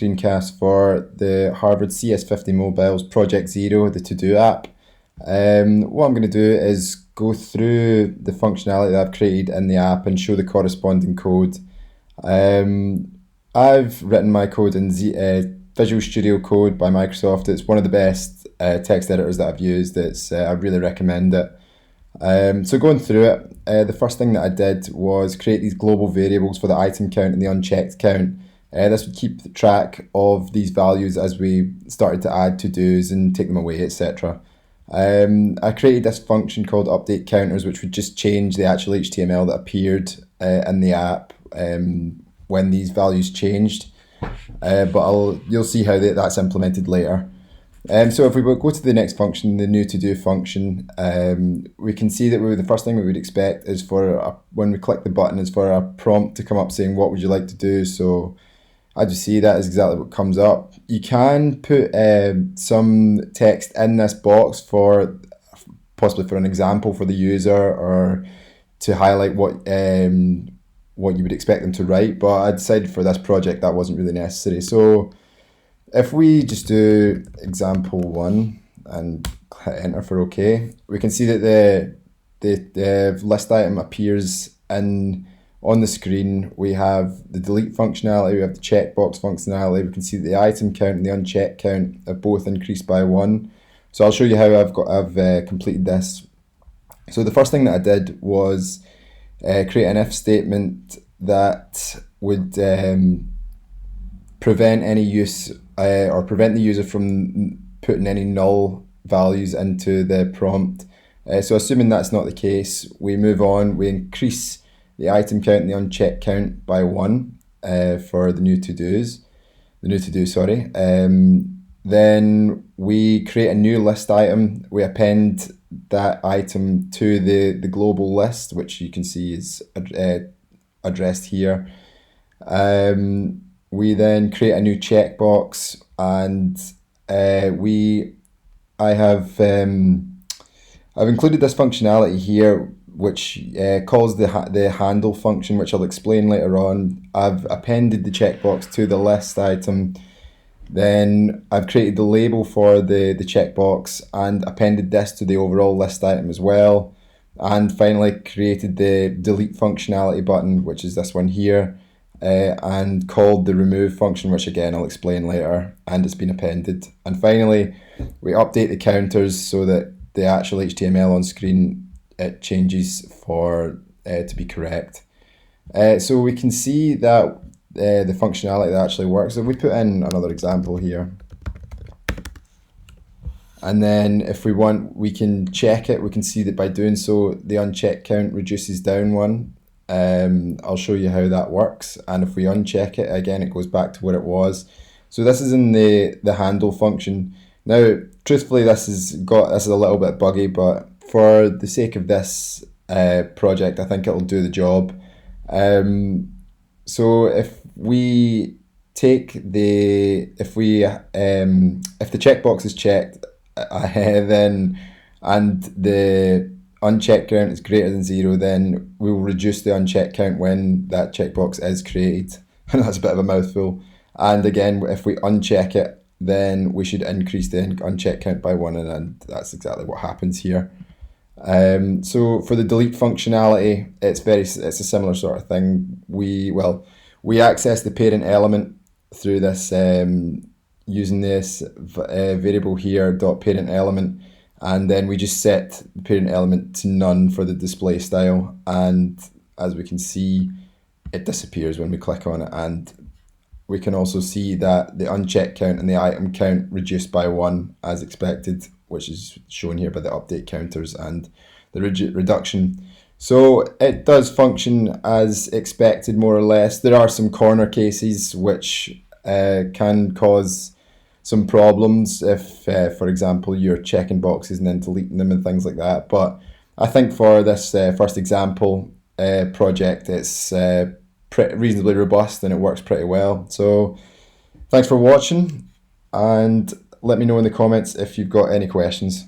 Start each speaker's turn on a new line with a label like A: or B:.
A: screencast for the Harvard CS50 Mobiles Project Zero, the to-do app. What I'm going to do is go through the functionality that I've created in the app and show the corresponding code. I've written my code in Visual Studio Code by Microsoft. It's one of the best text editors that I've used. I really recommend it. So going through it, the first thing that I did was create these global variables for the item count and the unchecked count. This would keep track of these values as we started to add to-dos and take them away, etc. I created this function called update counters, which would just change the actual HTML that appeared in the app when these values changed. But you'll see how that's implemented later. So if we go to the next function, the new to-do function, we can see that the first thing we would expect is when we click the button is for a prompt to come up saying, what would you like to do? So as you see, that is exactly what comes up. You can put some text in this box possibly for an example for the user or to highlight what you would expect them to write, but I decided for this project that wasn't really necessary. So if we just do example 1 and hit enter for OK, we can see that the list item appears on the screen. We have the delete functionality, we have the checkbox functionality. We can see that the item count and the unchecked count have both increased by 1. So I'll show you how I've completed this. So the first thing that I did was create an if statement that would prevent any use or prevent the user from putting any null values into the prompt. So assuming that's not the case, we move on, we increase the item count and the unchecked count by 1 for the new to-do, then we create a new list item. We append that item to the global list, which you can see is addressed here. We then create a new checkbox, and I've included this functionality here, which calls the handle function, which I'll explain later on. I've appended the checkbox to the list item. Then I've created the label for the checkbox and appended this to the overall list item as well. And finally created the delete functionality button, which is this one here, and called the remove function, which again I'll explain later, and it's been appended. And finally, we update the counters so that the actual HTML on screen it changes to be correct. So we can see that the functionality that actually works. If we put in another example here, and then if we want, we can check it. We can see that by doing so, the unchecked count reduces down 1. I'll show you how that works. And if we uncheck it, again, it goes back to where it was. So this is in the handle function. Now, truthfully, this is a little bit buggy, but for the sake of this project, I think it'll do the job. So if the checkbox is checked, then and the unchecked count is greater than 0, then we will reduce the unchecked count when that checkbox is created. And that's a bit of a mouthful. And again, if we uncheck it, then we should increase the unchecked count by 1, and that's exactly what happens here. So for the delete functionality, it's a similar sort of thing. We access the parent element through this using this variable here .parent element, and then we just set the parent element to none for the display style, and as we can see, it disappears when we click on it. And we can also see that the unchecked count and the item count reduced by 1 as expected, which is shown here by the update counters and the reduction. So it does function as expected, more or less. There are some corner cases which can cause some problems if, for example, you're checking boxes and then deleting them and things like that. But I think for this first example project, it's reasonably robust and it works pretty well. So thanks for watching, and let me know in the comments if you've got any questions.